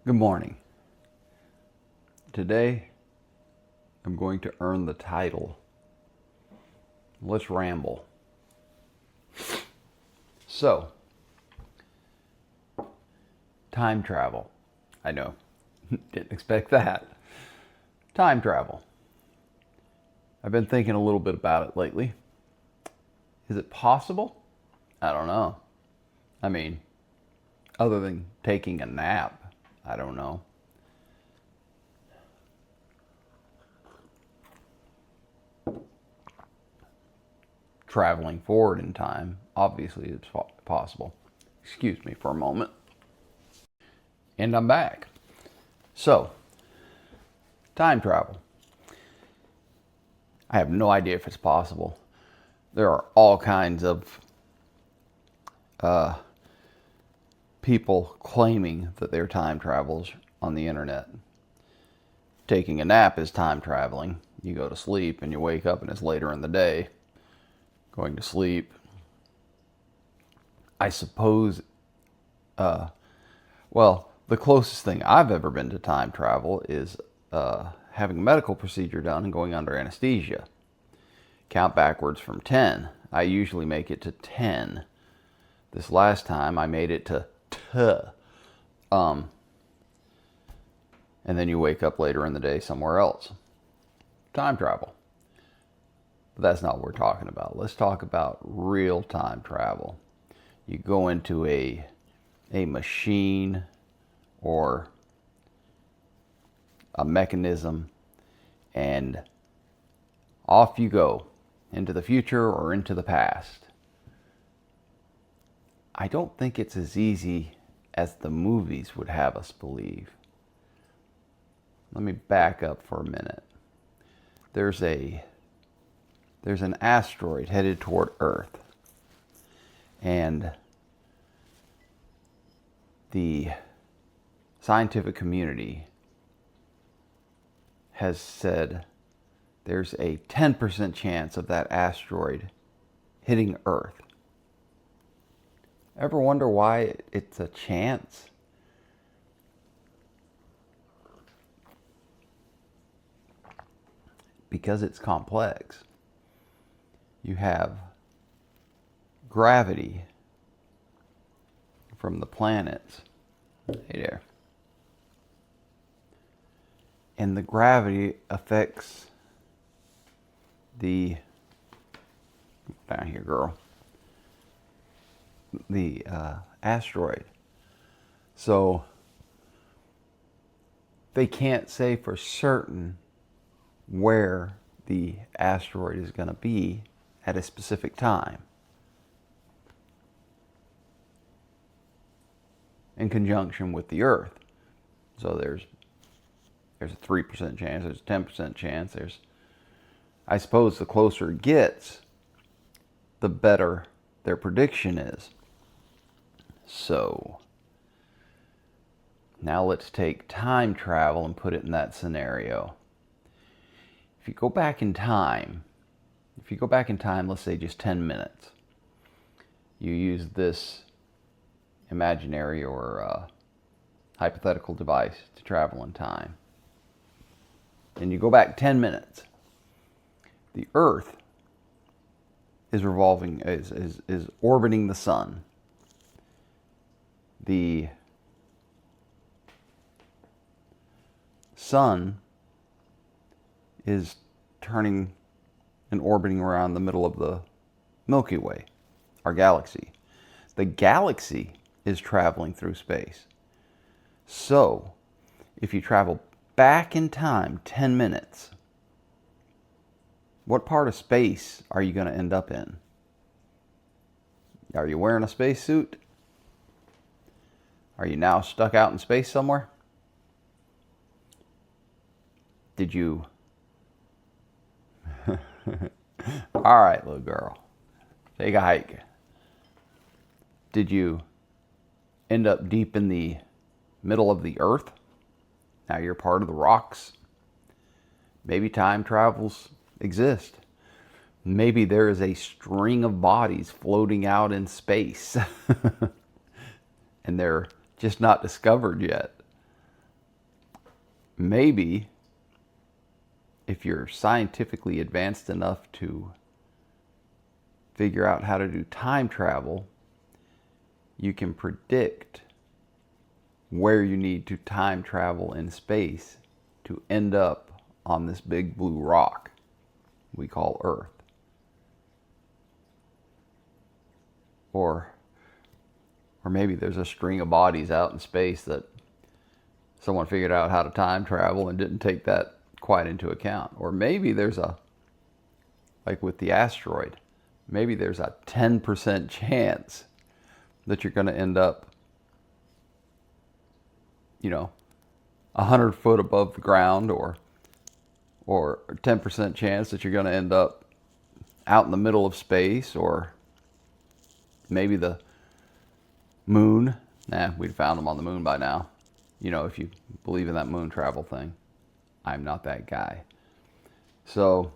Good morning. Today, I'm going to earn the title, Let's Ramble. So, time travel. I know, didn't expect that. Time travel. I've been thinking a little bit about it lately. Is it possible? I don't know. I mean, other than taking a nap, I don't know. Traveling forward in time, obviously it's possible. Excuse me for a moment. And I'm back. So, time travel. I have no idea if it's possible. There are all kinds of people claiming that they're time travelers on the internet. Taking a nap is time traveling. You go to sleep and you wake up and it's later in the day. Going to sleep. I suppose, well, the closest thing I've ever been to time travel is having a medical procedure done and going under anesthesia. Count backwards from 10. I usually make it to 10. This last time I made it to t. And then you wake up later in the day somewhere else. Time travel. But that's not what we're talking about. Let's talk about real time travel. You go into a machine or a mechanism and off you go into the future or into the past. I don't think it's as easy as the movies would have us believe. Let me back up for a minute. There's an asteroid headed toward Earth, and the scientific community has said there's a 10% chance of that asteroid hitting Earth. Ever wonder why it's a chance? Because it's complex. You have gravity from the planets. Hey there. And the gravity affects the, down here girl, the asteroid. So they can't say for certain where the asteroid is going to be at a specific time. In conjunction with the Earth. So there's a 3% chance, there's a 10% chance, I suppose the closer it gets, the better their prediction is. So, now let's take time travel and put it in that scenario. If you go back in time, let's say just 10 minutes, you use this imaginary or hypothetical device to travel in time. And you go back 10 minutes. The Earth is revolving, is orbiting the sun. The sun is turning and orbiting around the middle of the Milky Way, our galaxy. The galaxy is traveling through space. So, if you travel back in time 10 minutes, what part of space are you going to end up in? Are you wearing a spacesuit? Are you now stuck out in space somewhere? Did you... All right, little girl. Take a hike. Did you end up deep in the middle of the Earth? Now you're part of the rocks. Maybe time travels exist. Maybe there is a string of bodies floating out in space and they're just not discovered yet. maybe if you're scientifically advanced enough to figure out how to do time travel, you can predict where you need to time travel in space to end up on this big blue rock we call Earth. Or maybe there's a string of bodies out in space that someone figured out how to time travel and didn't take that quite into account. Or maybe there's like with the asteroid, maybe there's a 10% chance that you're going to end up, 100 foot above the ground, or 10% chance that you're going to end up out in the middle of space, or maybe the moon. We'd found them on the moon by now. If you believe in that moon travel thing. I'm not that guy. So,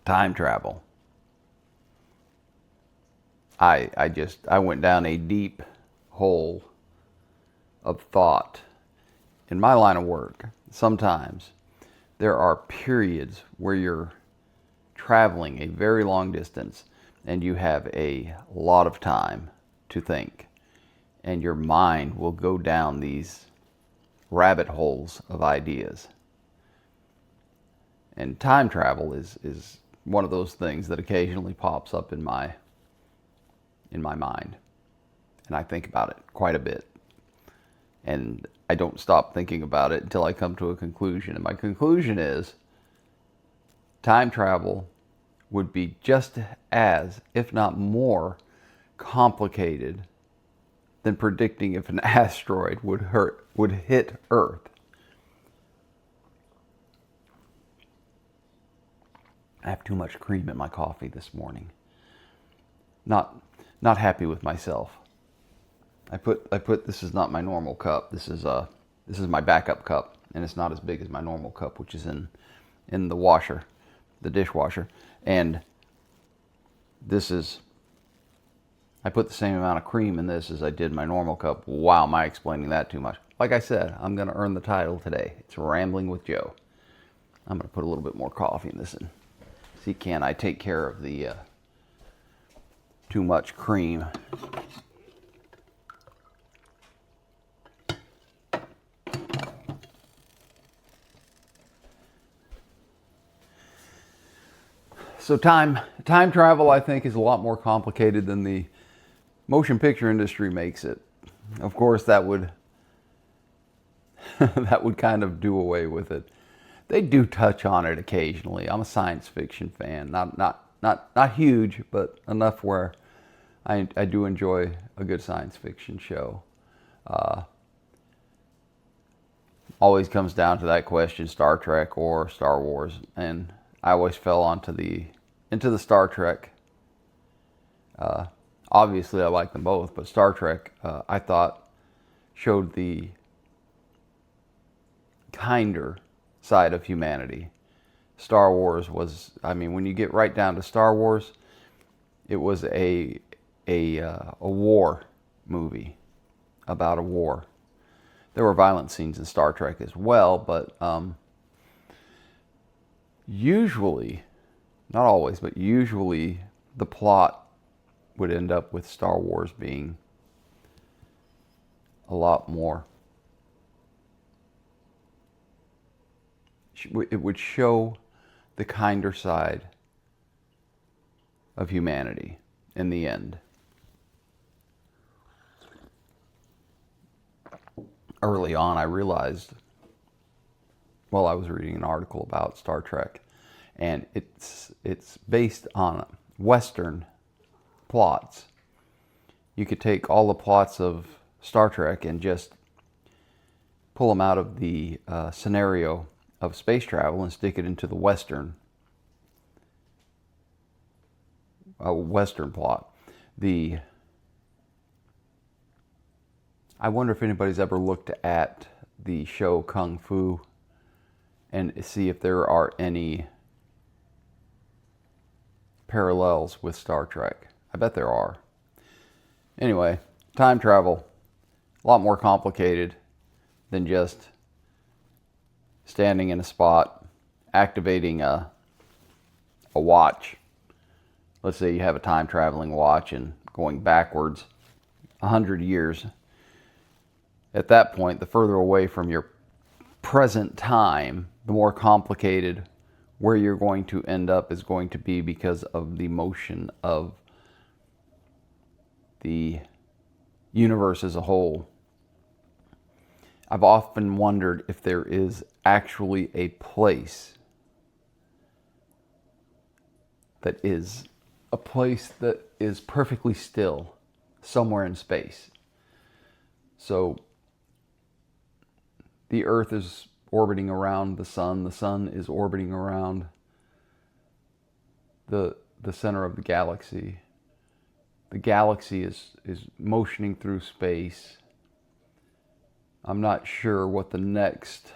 time travel. I went down a deep hole of thought. In my line of work, sometimes there are periods where you're traveling a very long distance and you have a lot of time to think, and your mind will go down these rabbit holes of ideas. And time travel is one of those things that occasionally pops up in my mind, and I think about it quite a bit, and I don't stop thinking about it until I come to a conclusion. And my conclusion is time travel would be just as, if not more, complicated than predicting if an asteroid would hit Earth. I have too much cream in my coffee this morning. Not happy with myself. I put this is not my normal cup. This is my backup cup, and it's not as big as my normal cup, which is in the washer, the dishwasher. And I put the same amount of cream in this as I did my normal cup. Wow, am I explaining that too much? Like I said, I'm going to earn the title today. It's Rambling with Joe. I'm going to put a little bit more coffee in this and see, can I take care of the too much cream. So time travel, I think, is a lot more complicated than the motion picture industry makes it. Of course, that would kind of do away with it. They do touch on it occasionally. I'm a science fiction fan, not huge, but enough where I do enjoy a good science fiction show. Always comes down to that question: Star Trek or Star Wars, and I always fell into the Star Trek. Obviously, I like them both, but Star Trek, I thought, showed the kinder side of humanity. Star Wars was, when you get right down to Star Wars, it was a war movie about a war. There were violent scenes in Star Trek as well, but usually, not always, but usually the plot would end up with Star Wars being a lot more. It would show the kinder side of humanity in the end. Early on, I realized, well, I was reading an article about Star Trek, and it's based on Western plots. You could take all the plots of Star Trek and just pull them out of the scenario of space travel and stick it into the Western plot. I wonder if anybody's ever looked at the show Kung Fu and see if there are any parallels with Star Trek. I bet there are. Anyway, time travel, a lot more complicated than just standing in a spot, activating a watch. Let's say you have a time traveling watch and going backwards 100 years. At that point, the further away from your present time, the more complicated where you're going to end up is going to be because of the motion of the universe as a whole. I've often wondered if there is actually a place that is perfectly still somewhere in space. So the Earth is orbiting around the sun is orbiting around the center of the galaxy. The galaxy is motioning through space. I'm not sure what the next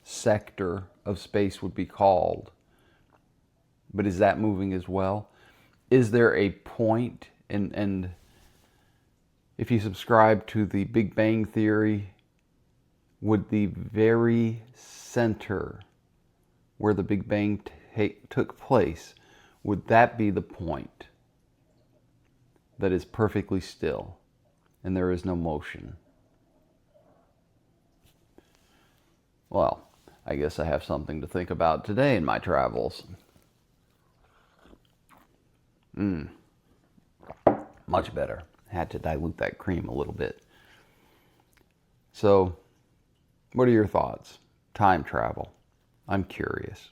sector of space would be called, but is that moving as well? Is there a point, and if you subscribe to the Big Bang Theory, would the very center where the Big Bang took place, would that be the point that is perfectly still and there is no motion? Well, I guess I have something to think about today in my travels. Much better. Had to dilute that cream a little bit. So, what are your thoughts? Time travel. I'm curious.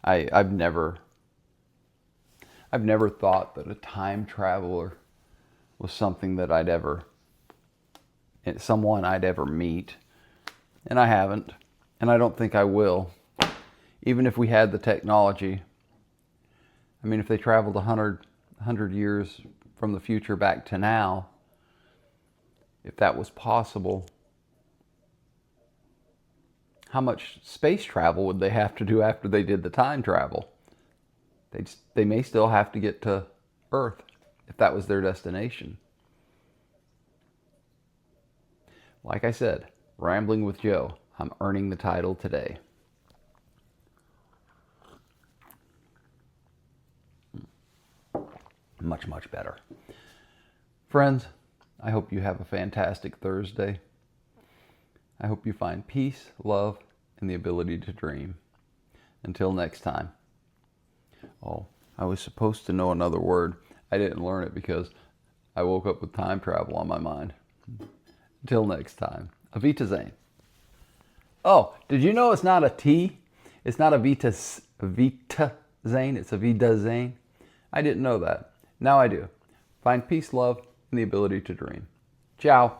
I've never thought that a time traveler was something that someone I'd ever meet. And I haven't. And I don't think I will. Even if we had the technology. I mean, if they traveled 100 years from the future back to now, if that was possible, how much space travel would they have to do after they did the time travel? They may still have to get to Earth if that was their destination. Like I said, Rambling with Joe. I'm earning the title today. Much, much better. Friends, I hope you have a fantastic Thursday. I hope you find peace, love, and the ability to dream. Until next time. Oh, I was supposed to know another word. I didn't learn it because I woke up with time travel on my mind. Until next time. Avita Zane. Oh, did you know it's not a T? It's not Avita Zane. It's Avita Zane. I didn't know that. Now I do. Find peace, love, and the ability to dream. Ciao.